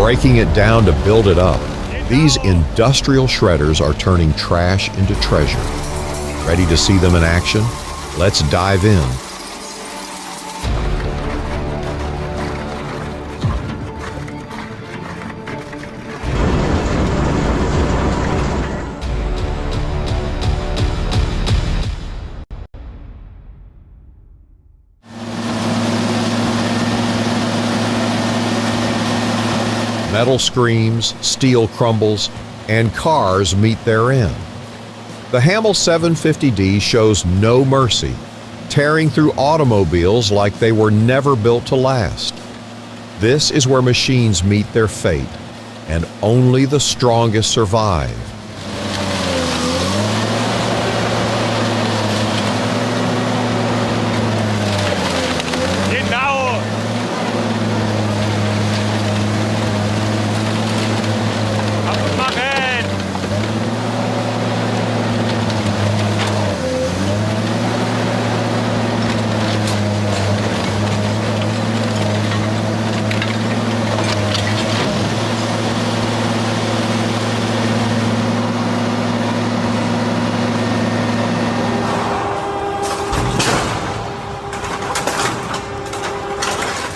breaking it down to build it up. These industrial shredders are turning trash into treasure. Ready to see them in action? Let's dive in. Metal screams, steel crumbles, and cars meet their end. The Hamel 750D shows no mercy, tearing through automobiles like they were never built to last. This is where machines meet their fate, and only the strongest survive.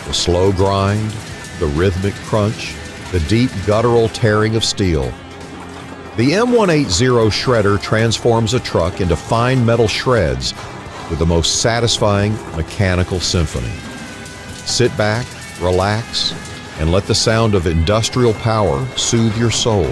The slow grind, the rhythmic crunch, the deep guttural tearing of steel. The M180 shredder transforms a truck into fine metal shreds with the most satisfying mechanical symphony. Sit back, relax, and let the sound of industrial power soothe your soul.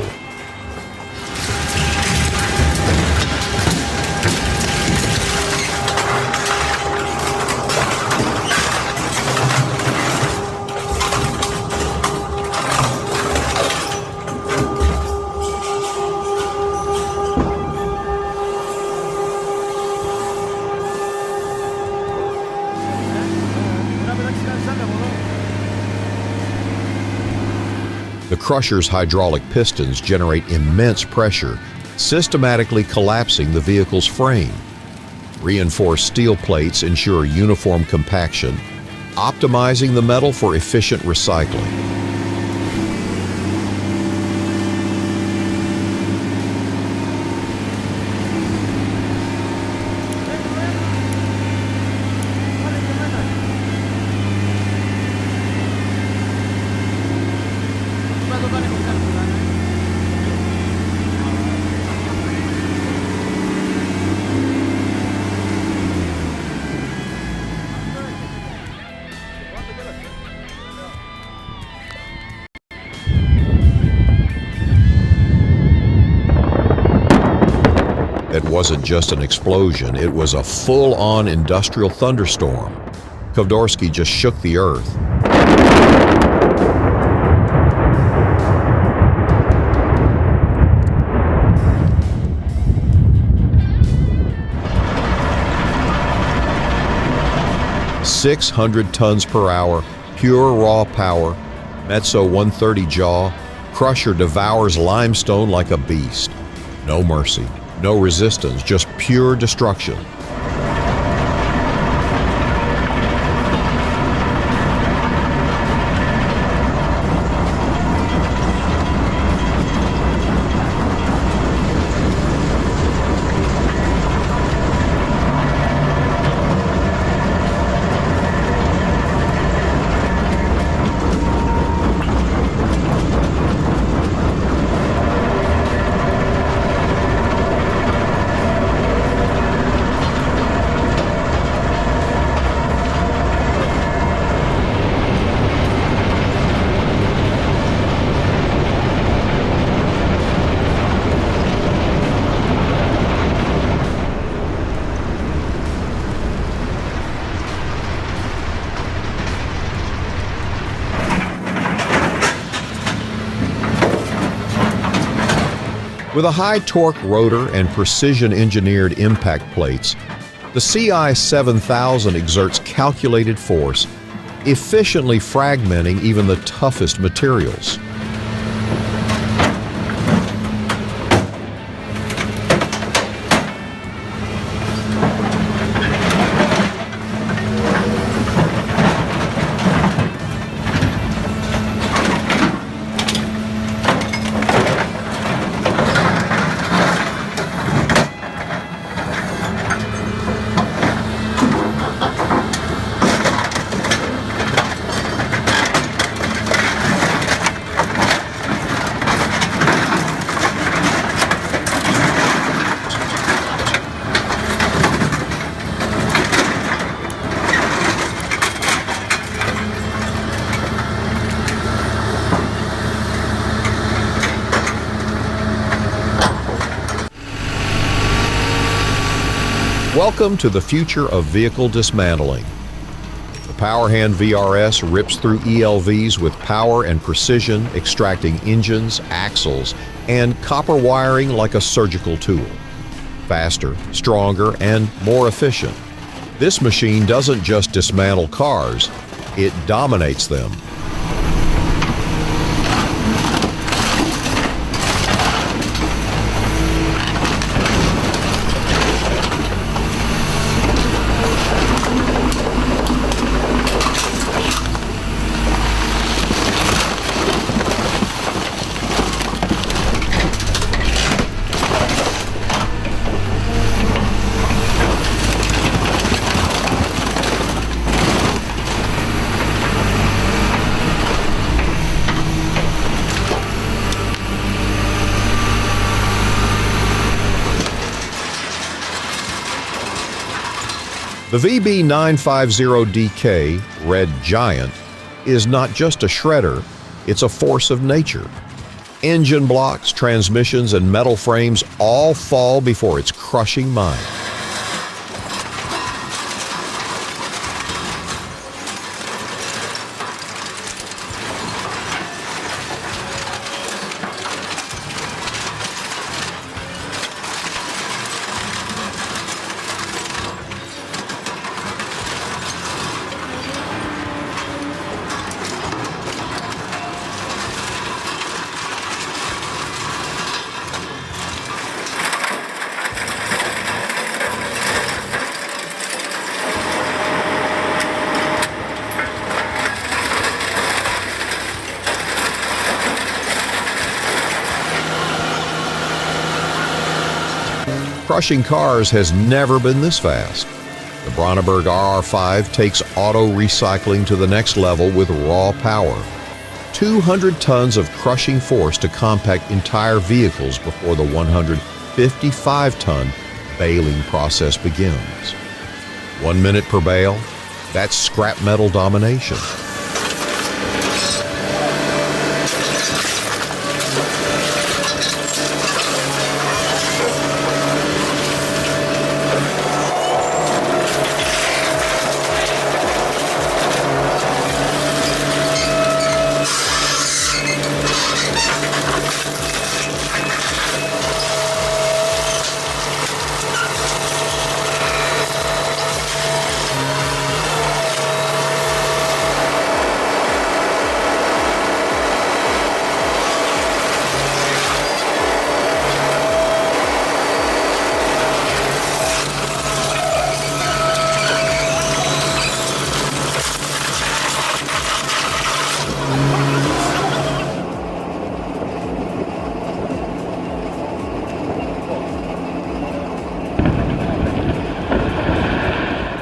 The crusher's hydraulic pistons generate immense pressure, systematically collapsing the vehicle's frame. Reinforced steel plates ensure uniform compaction, optimizing the metal for efficient recycling. It wasn't just an explosion, it was a full-on industrial thunderstorm. Kovdorsky just shook the earth. "600 tons per hour, pure raw power, Metso 130 jaw, crusher devours limestone like a beast. No mercy. No resistance, just pure destruction." With a high-torque rotor and precision-engineered impact plates, the CI-7000 exerts calculated force, efficiently fragmenting even the toughest materials. Welcome to the future of vehicle dismantling. The PowerHand VRS rips through ELVs with power and precision, extracting engines, axles, and copper wiring like a surgical tool. Faster, stronger, and more efficient. This machine doesn't just dismantle cars, it dominates them. The VB950DK Red Giant is not just a shredder, it's a force of nature. Engine blocks, transmissions, and metal frames all fall before its crushing might. Crushing cars has never been this fast. The Brandenburg RR5 takes auto recycling to the next level with raw power. 200 tons of crushing force to compact entire vehicles before the 155-ton baling process begins. 1 minute per bale, that's scrap metal domination.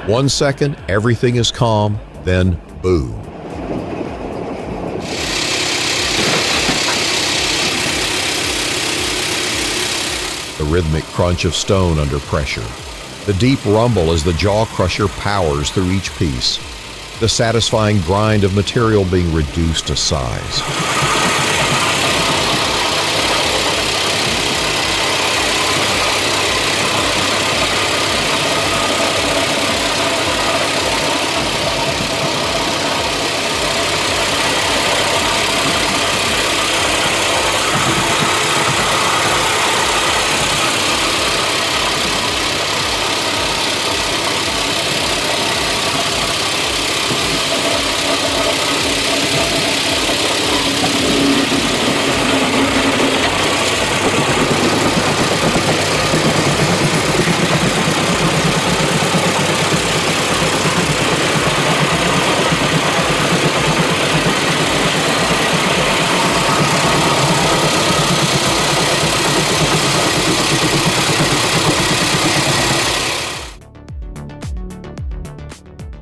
One second, everything is calm, then boom. The rhythmic crunch of stone under pressure. The deep rumble as the jaw crusher powers through each piece. The satisfying grind of material being reduced to size.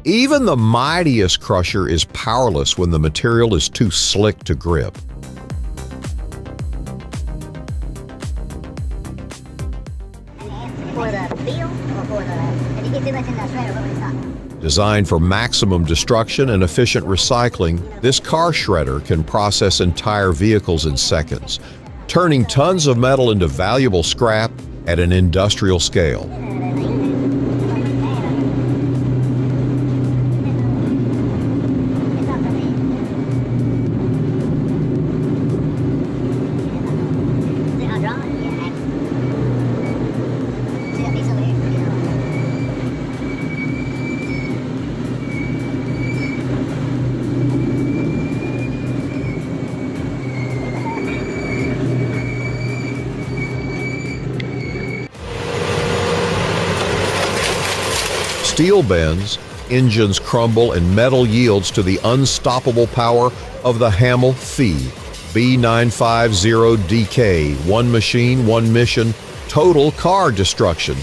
Even the mightiest crusher is powerless when the material is too slick to grip. Designed for maximum destruction and efficient recycling, this car shredder can process entire vehicles in seconds, turning tons of metal into valuable scrap at an industrial scale. steel bends, engines crumble, and metal yields to the unstoppable power of the Hamel Fee B950DK. One machine, one mission, total car destruction.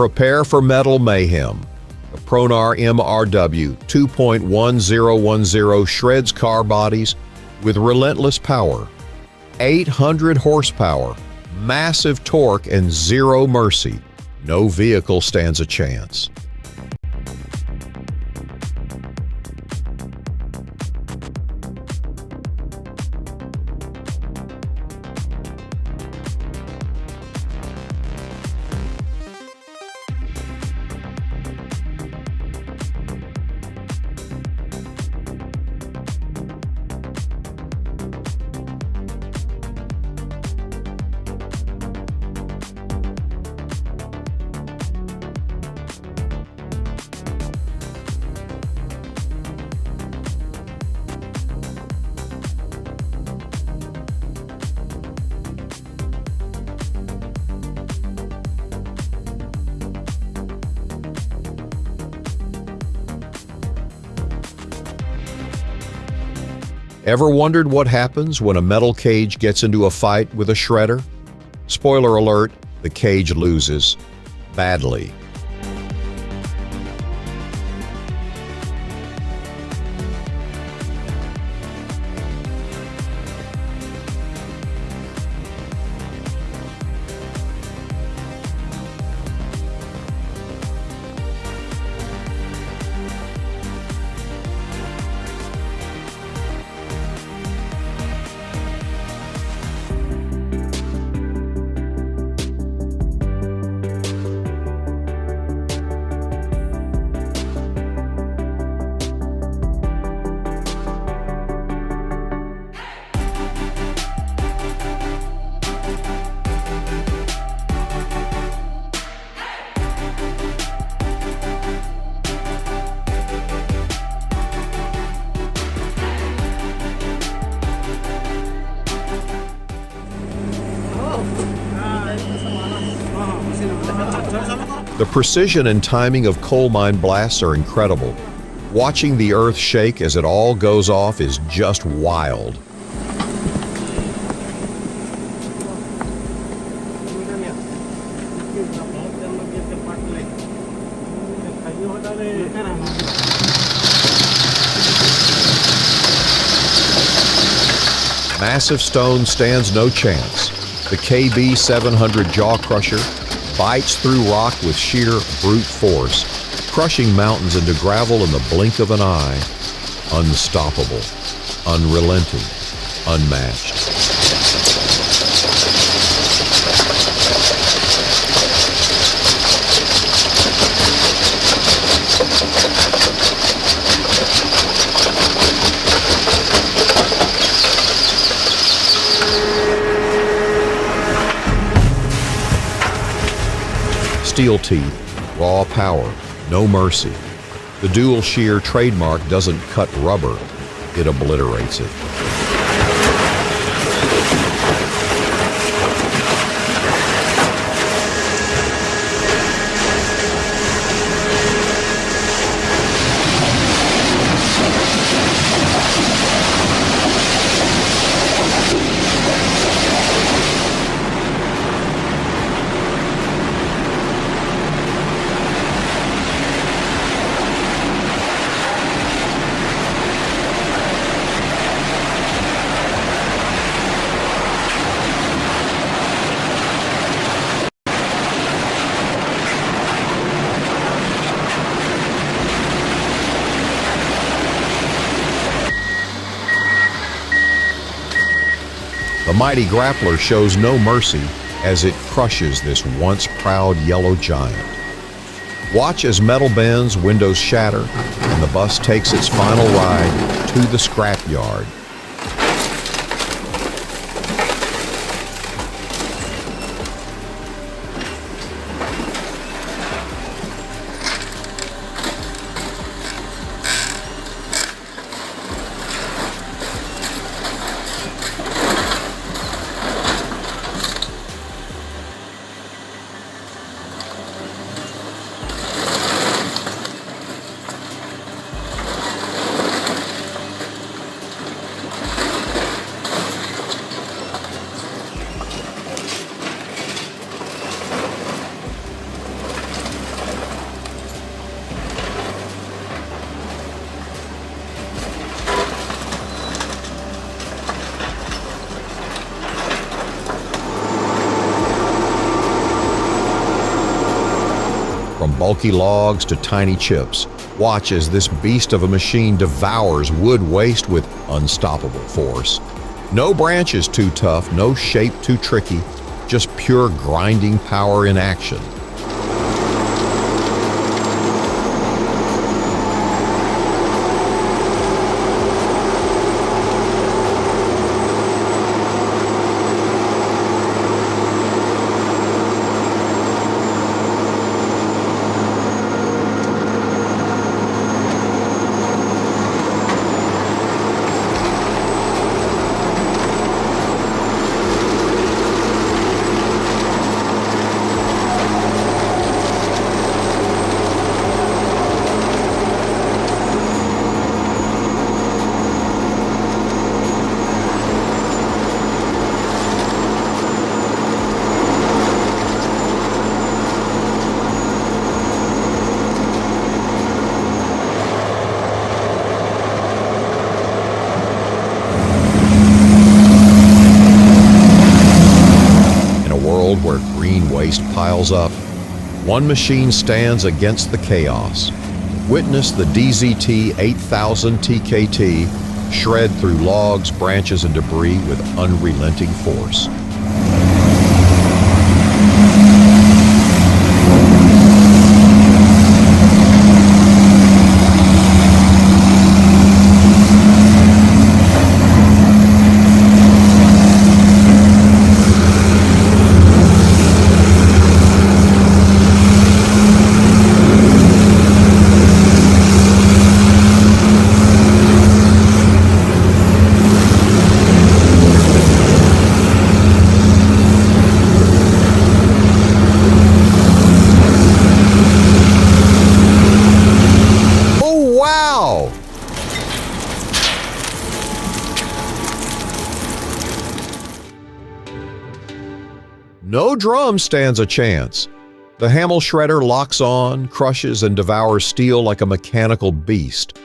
Prepare for metal mayhem. The Pronar MRW 2.1010 shreds car bodies with relentless power, 800 horsepower, massive torque, and zero mercy. No vehicle stands a chance. Ever wondered what happens when a metal cage gets into a fight with a shredder? Spoiler alert, the cage loses. Badly. The precision and timing of coal mine blasts are incredible. Watching the earth shake as it all goes off is just wild. Massive stone stands no chance. The KB 700 jaw crusher bites through rock with sheer brute force, crushing mountains into gravel in the blink of an eye. Unstoppable, unrelenting, unmatched. Steel teeth, raw power, no mercy. The dual shear trademark doesn't cut rubber, it obliterates it. The mighty grappler shows no mercy as it crushes this once proud yellow giant. Watch as metal bends, windows shatter, and the bus takes its final ride to the scrapyard. From bulky logs to tiny chips, watch as this beast of a machine devours wood waste with unstoppable force. No branch is too tough, no shape too tricky, just pure grinding power in action. Where green waste piles up, one machine stands against the chaos. Witness the DZT 8000 TKT shred through logs, branches, and debris with unrelenting force. No drum stands a chance. The Hamel shredder locks on, crushes, and devours steel like a mechanical beast.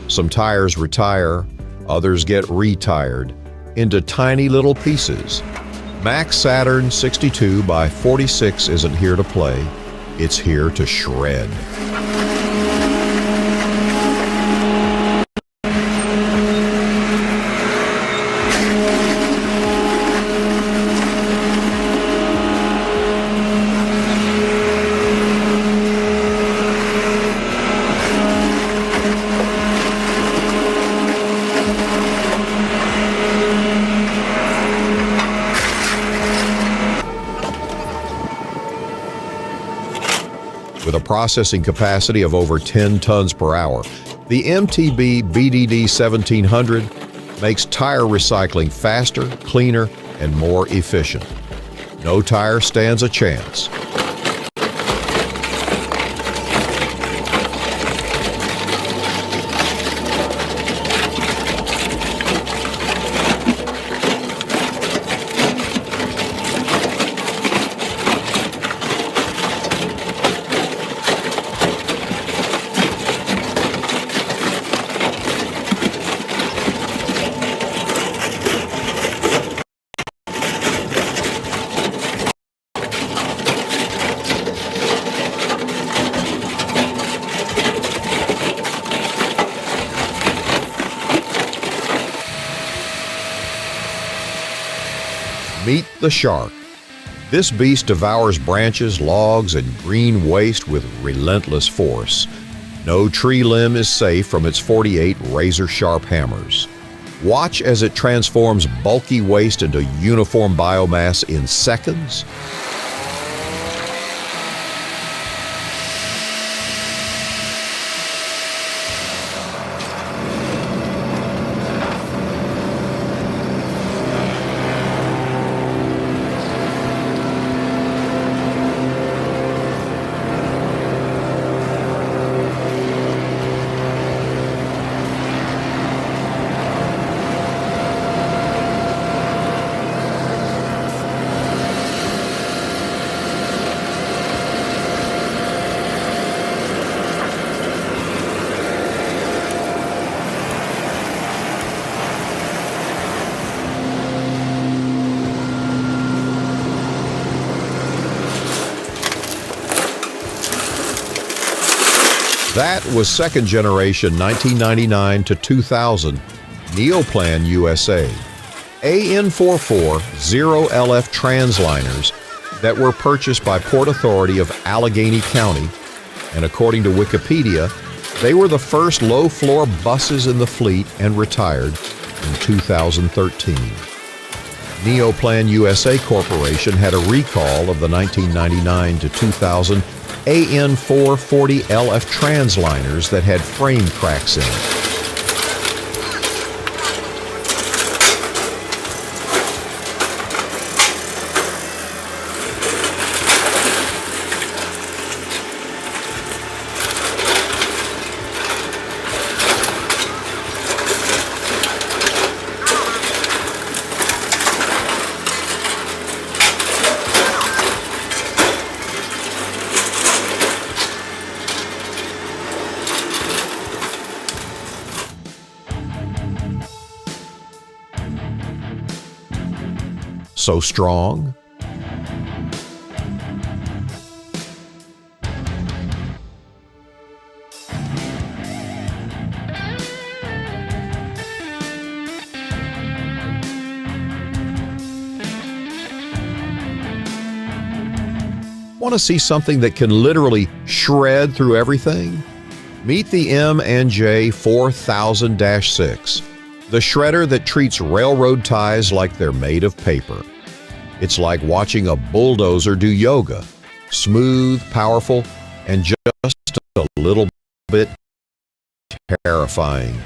Some tires retire, others get retired into tiny little pieces. Max Saturn 62 by 46 isn't here to play, it's here to shred. With a processing capacity of over 10 tons per hour, the MTB BDD 1700 makes tire recycling faster, cleaner, and more efficient. No tire stands a chance. the shark. This beast devours branches, logs, and green waste with relentless force. No tree limb is safe from its 48 razor-sharp hammers. Watch as it transforms bulky waste into uniform biomass in seconds. That was second generation 1999 to 2000 Neoplan USA AN44 0LF transliners that were purchased by Port Authority of Allegheny County, and according to Wikipedia, they were the first low-floor buses in the fleet and retired in 2013. Neoplan USA Corporation had a recall of the 1999 to 2000 AN440 LF transliners that had frame cracks in it. So strong? Want to see something that can literally shred through everything? Meet the M&J 4000-6, the shredder that treats railroad ties like they're made of paper. It's like watching a bulldozer do yoga, smooth, powerful, and just a little bit terrifying.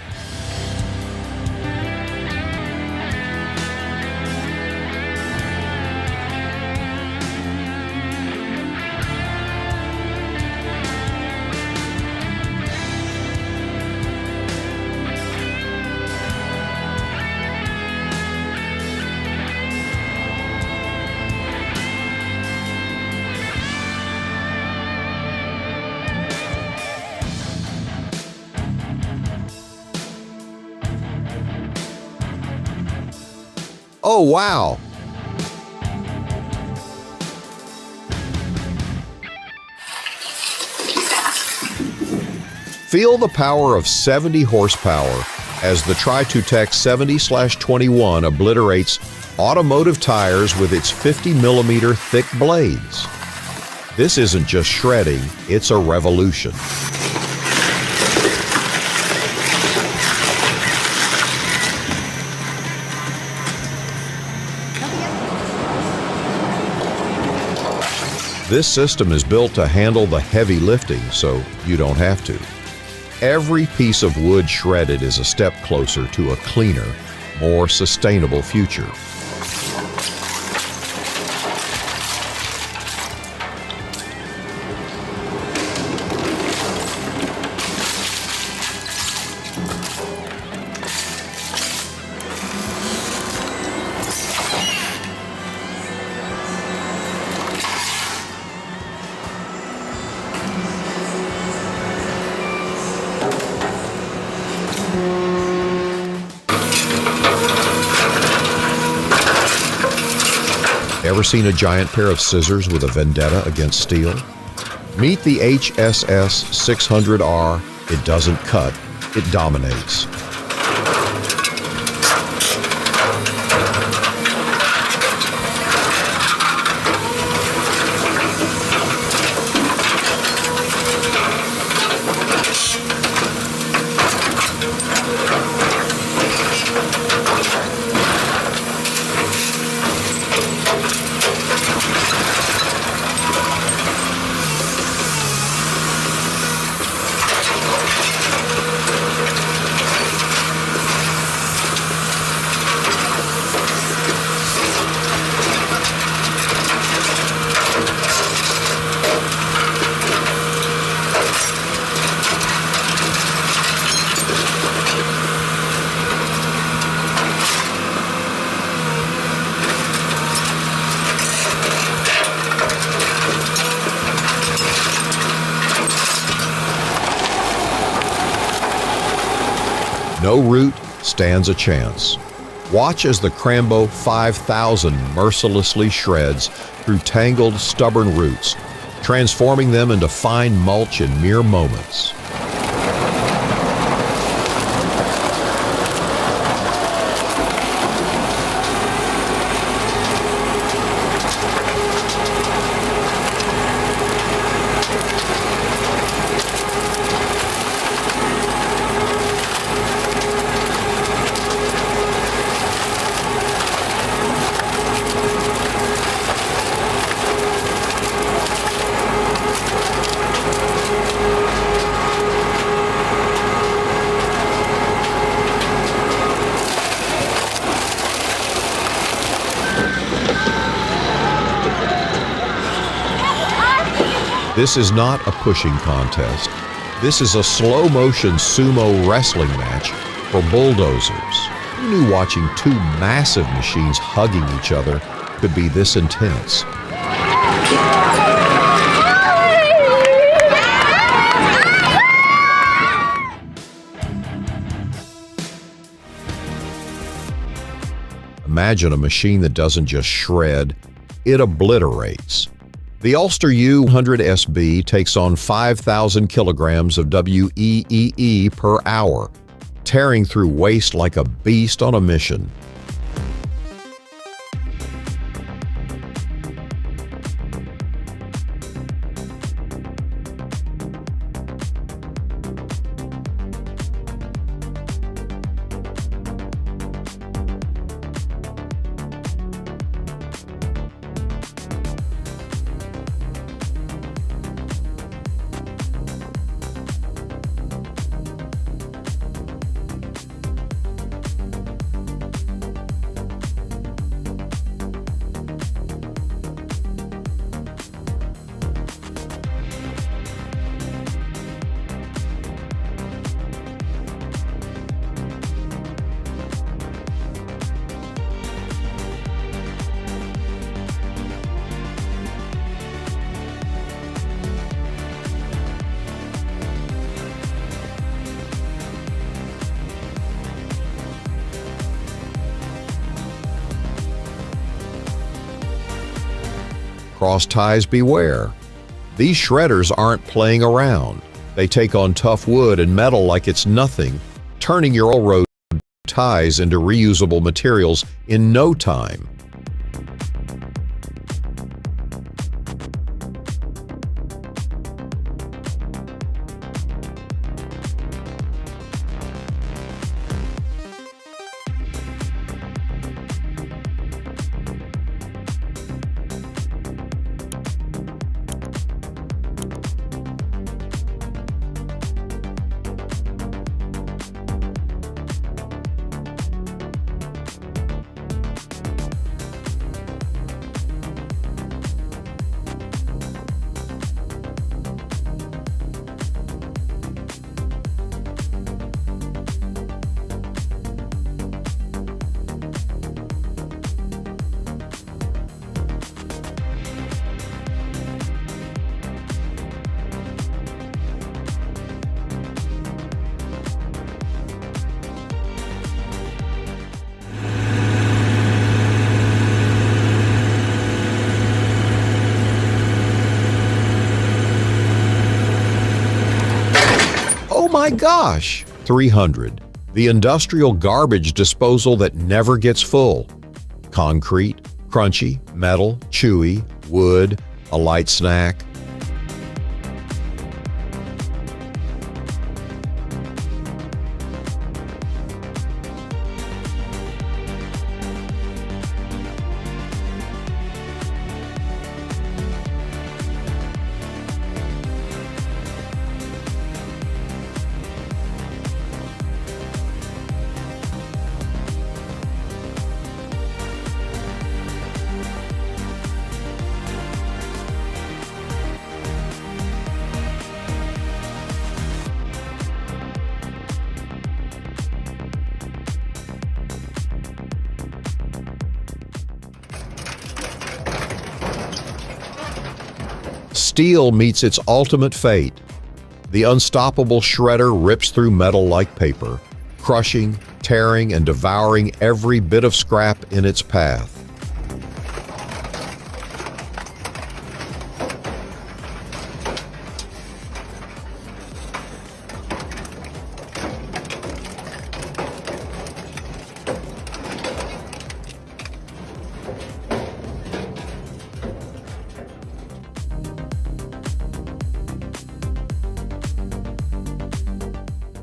Oh, wow! Feel the power of 70 horsepower as the Tri2Tech 70/21 obliterates automotive tires with its 50mm thick blades. This isn't just shredding, it's a revolution. This system is built to handle the heavy lifting, so you don't have to. Every piece of wood shredded is a step closer to a cleaner, more sustainable future. Ever seen a giant pair of scissors with a vendetta against steel? Meet the HSS 600R. It doesn't cut, it dominates. No root stands a chance. Watch as the Crambo 5000 mercilessly shreds through tangled, stubborn roots, transforming them into fine mulch in mere moments. This is not a pushing contest. This is a slow-motion sumo wrestling match for bulldozers. Who knew watching two massive machines hugging each other could be this intense? Imagine a machine that doesn't just shred, it obliterates. The Ulster U100SB takes on 5,000 kilograms of WEEE per hour, tearing through waste like a beast on a mission. Cross ties beware. These shredders aren't playing around. They take on tough wood and metal like it's nothing, turning your railroad ties into reusable materials in no time. Oh my gosh! 300. The industrial garbage disposal that never gets full. Concrete, crunchy, metal, chewy, wood, a light snack. Steel meets its ultimate fate. The unstoppable shredder rips through metal like paper, crushing, tearing, and devouring every bit of scrap in its path.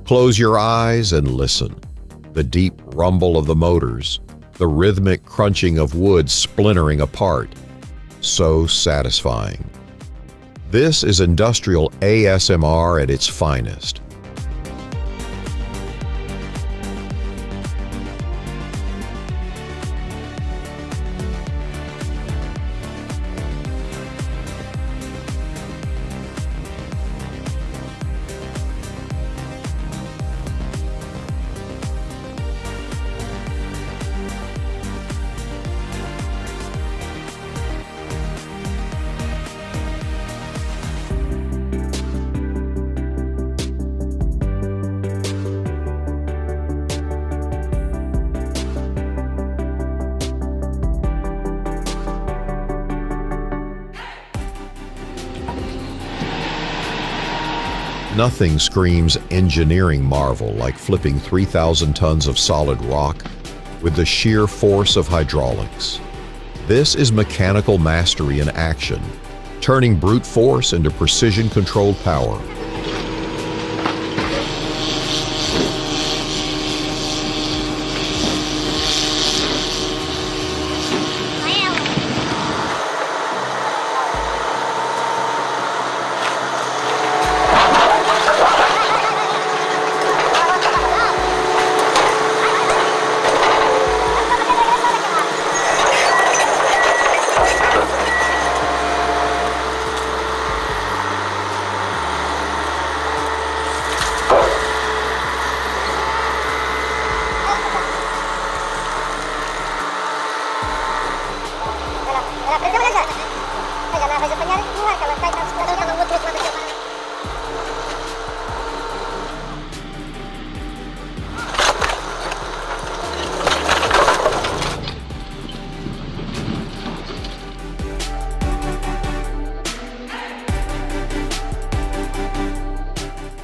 Close your eyes and listen. The deep rumble of the motors, the rhythmic crunching of wood splintering apart. So satisfying. This is industrial ASMR at its finest. Nothing screams engineering marvel like flipping 3,000 tons of solid rock with the sheer force of hydraulics. This is mechanical mastery in action, turning brute force into precision-controlled power.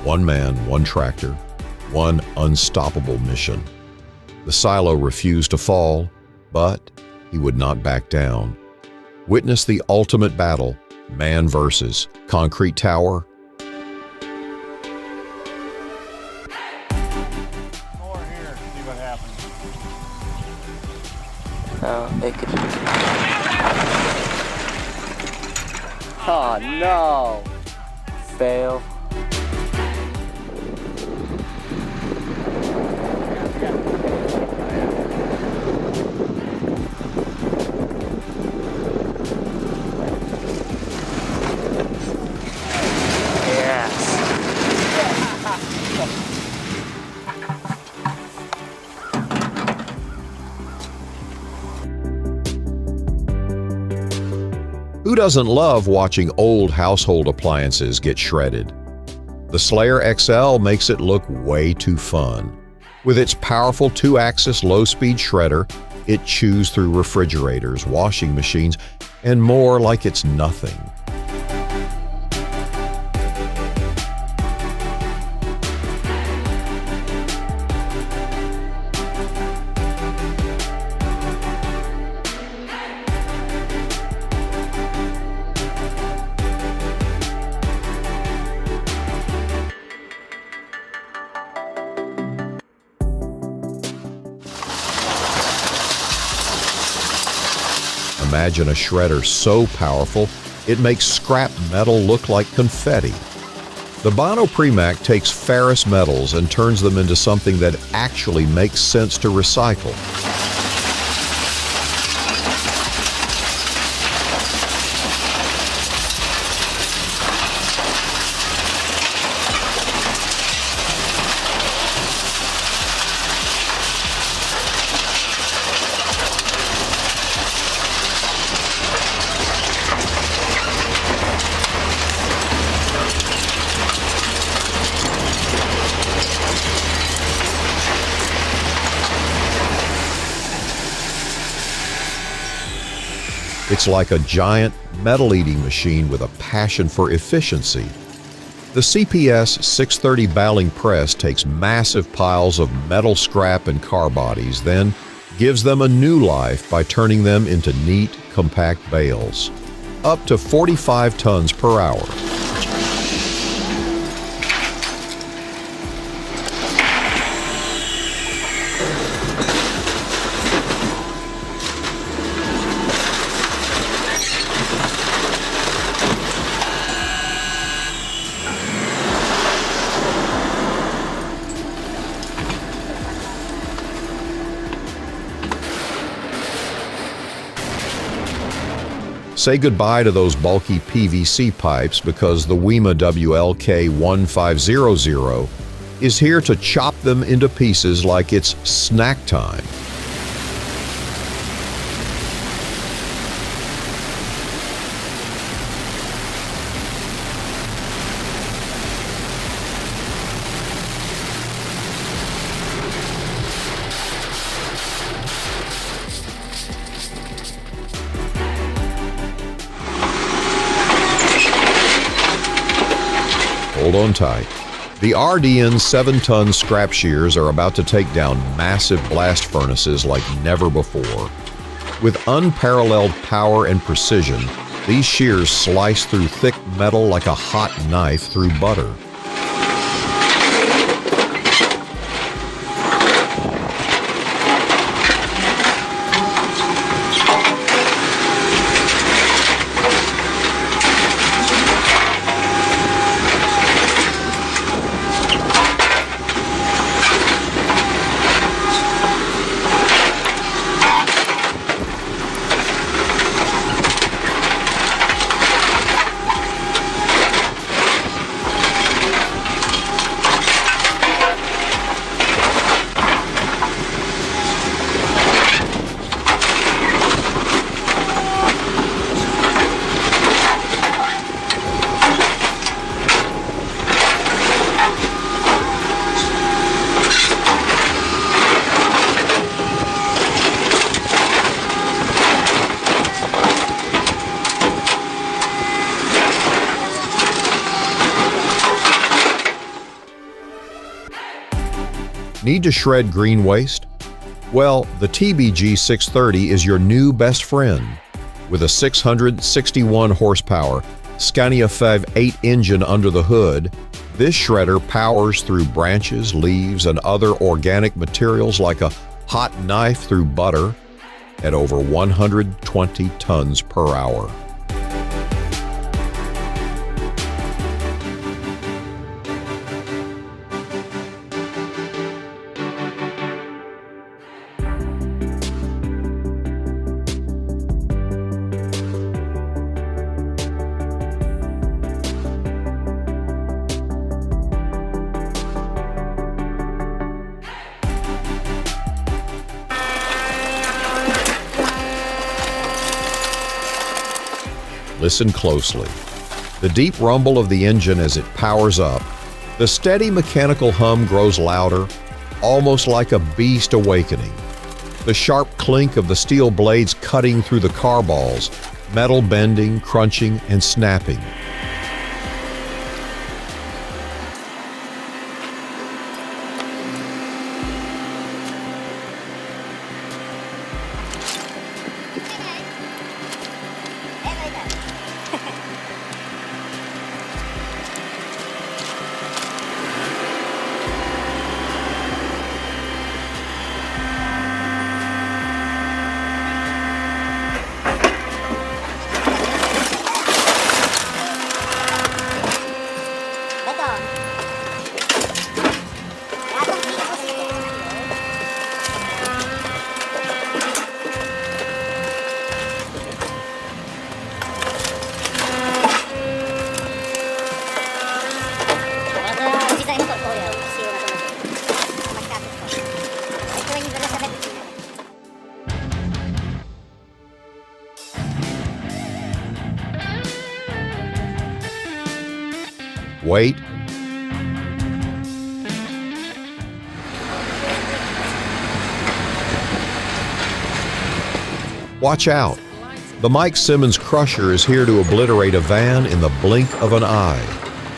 One man, one tractor, one unstoppable mission. The silo refused to fall, but he would not back down. Witness the ultimate battle, man versus concrete tower. More here, see what happens. Oh, it could... Oh no! Fail. Who doesn't love watching old household appliances get shredded? The Slayer XL makes it look way too fun. With its powerful 2-axis low-speed shredder, it chews through refrigerators, washing machines, and more like it's nothing. Imagine a shredder so powerful, it makes scrap metal look like confetti. The Bono Premac takes ferrous metals and turns them into something that actually makes sense to recycle. It's like a giant metal-eating machine with a passion for efficiency. The CPS 630 baling press takes massive piles of metal scrap and car bodies, then gives them a new life by turning them into neat, compact bales, up to 45 tons per hour. Say goodbye to those bulky PVC pipes because the WEMA WLK 1500 is here to chop them into pieces like it's snack time. Hold on tight. The RDN 7-ton scrap shears are about to take down massive blast furnaces like never before. With unparalleled power and precision, these shears slice through thick metal like a hot knife through butter. Need to shred green waste? Well, the TBG 630 is your new best friend. With a 661 horsepower Scania 5.8 engine under the hood, this shredder powers through branches, leaves, and other organic materials like a hot knife through butter at over 120 tons per hour. Listen closely. The deep rumble of the engine as it powers up, the steady mechanical hum grows louder, almost like a beast awakening. The sharp clink of the steel blades cutting through the car balls, metal bending, crunching, and snapping. Wait. Watch out. The Mike Simmons Crusher is here to obliterate a van in the blink of an eye.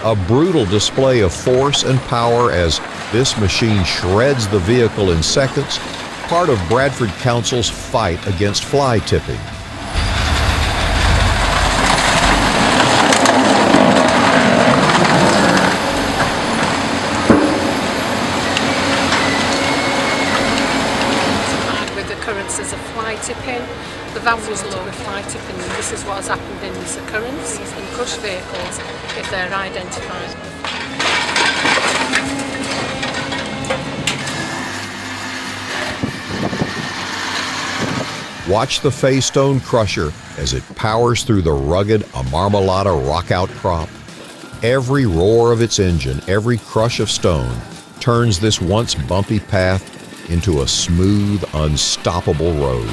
A brutal display of force and power as this machine shreds the vehicle in seconds, part of Bradford Council's fight against fly tipping. With occurrences of fly tipping, the van was low with fly tipping, and this is what has happened in this occurrence in crushed vehicles if they're identified. Watch the Faystone Crusher as it powers through the rugged Amarmalata rock outcrop. Every roar of its engine, every crush of stone, turns this once bumpy path into a smooth, unstoppable road.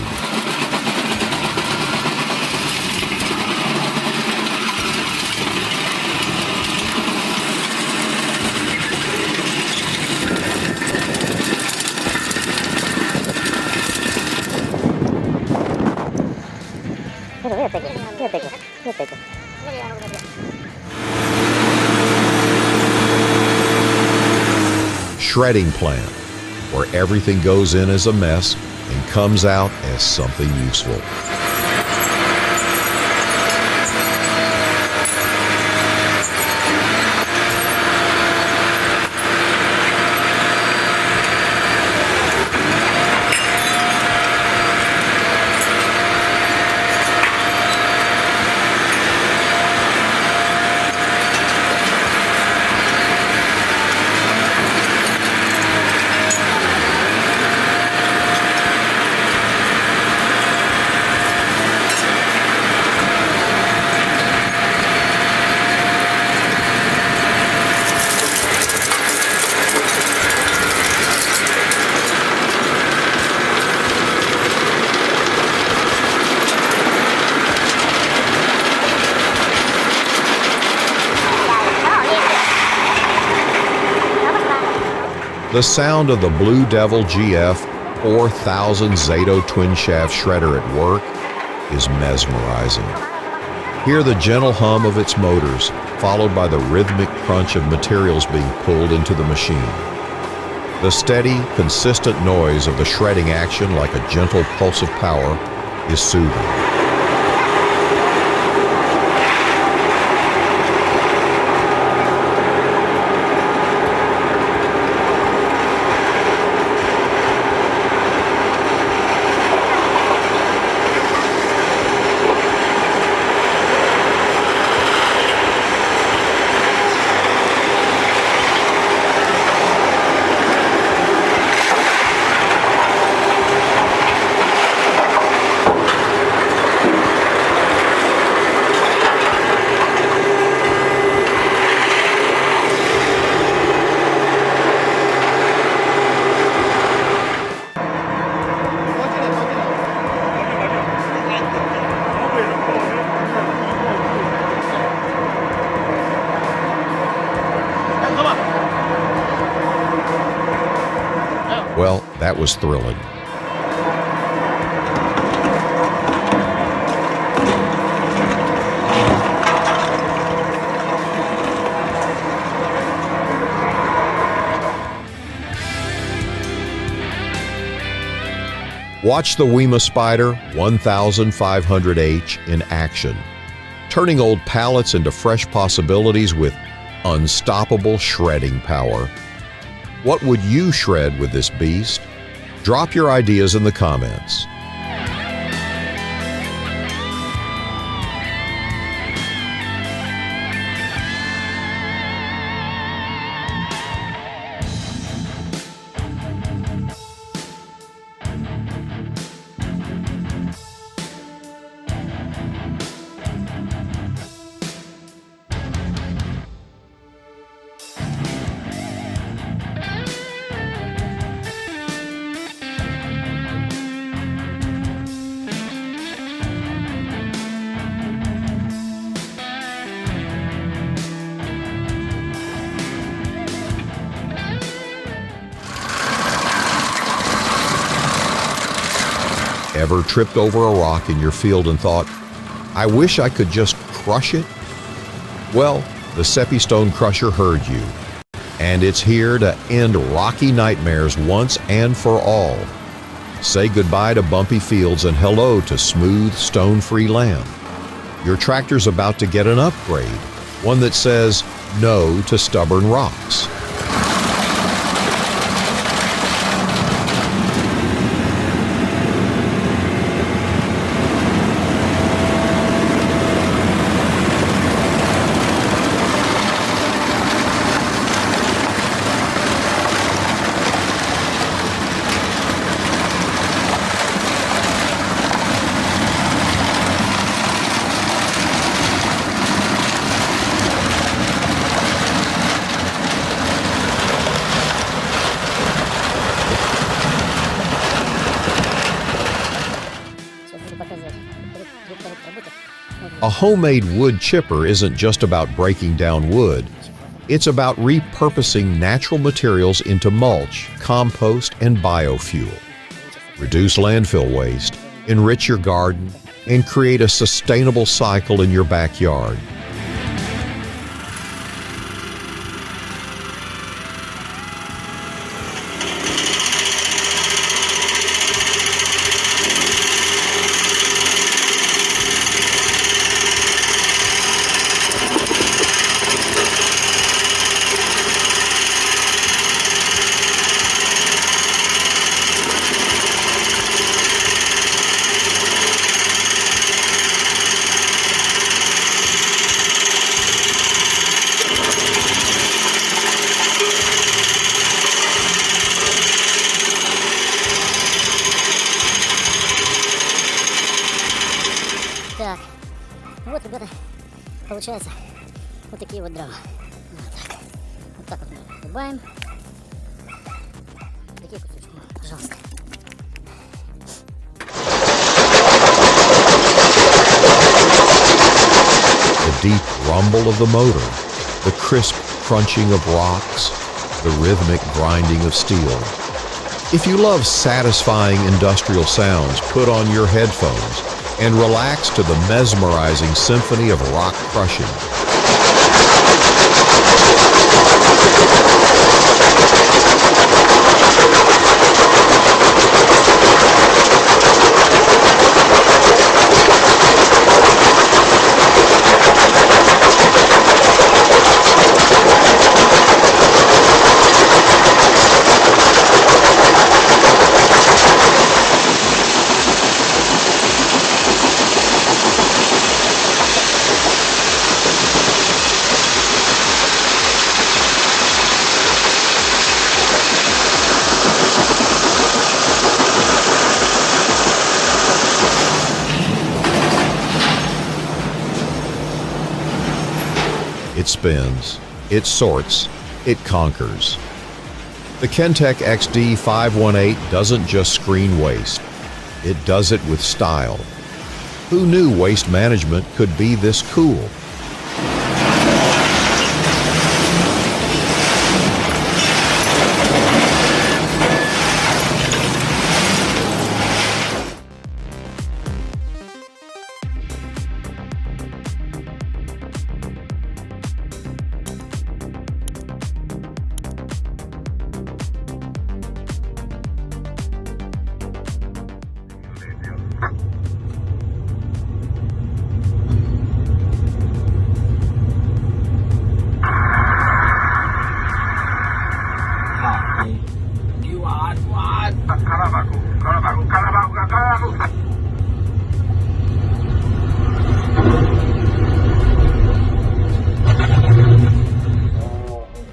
Shredding plant, where everything goes in as a mess and comes out as something useful. The sound of the Blue Devil GF 4000 Zato twin shaft shredder at work is mesmerizing. Hear the gentle hum of its motors, followed by the rhythmic crunch of materials being pulled into the machine. The steady, consistent noise of the shredding action, like a gentle pulse of power, is soothing. Well, that was thrilling. Watch the WEMA Spider 1500H in action, turning old pallets into fresh possibilities with unstoppable shredding power. What would you shred with this beast? Drop your ideas in the comments. Ever tripped over a rock in your field and thought, I wish I could just crush it. Well, the Seppi Stone Crusher heard you, and it's here to end rocky nightmares once and for all. Say goodbye to bumpy fields and hello to smooth, stone-free land. Your tractor's about to get an upgrade, one that says no to stubborn rocks. A homemade wood chipper isn't just about breaking down wood. It's about repurposing natural materials into mulch, compost, and biofuel. Reduce landfill waste, enrich your garden, and create a sustainable cycle in your backyard. Так, вот, ребята, получается вот такие вот дрова. Вот так вот мы рубаем. Такие кусочки, пожалуйста. The deep rumble of the motor, the crisp crunching of rocks, the rhythmic grinding of steel. If you love satisfying industrial sounds, put on your headphones and relax to the mesmerizing symphony of rock crushing. It spins, it sorts, it conquers. The Kentech XD 518 doesn't just screen waste, it does it with style. Who knew waste management could be this cool?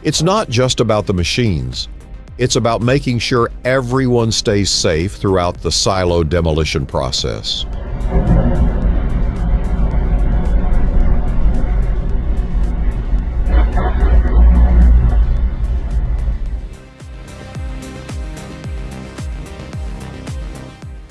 It's not just about the machines. It's about making sure everyone stays safe throughout the silo demolition process.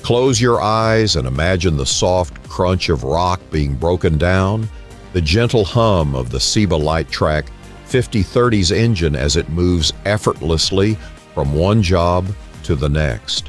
Close your eyes and imagine the soft crunch of rock being broken down, the gentle hum of the Seba Light Track 5030's engine as it moves effortlessly from one job to the next.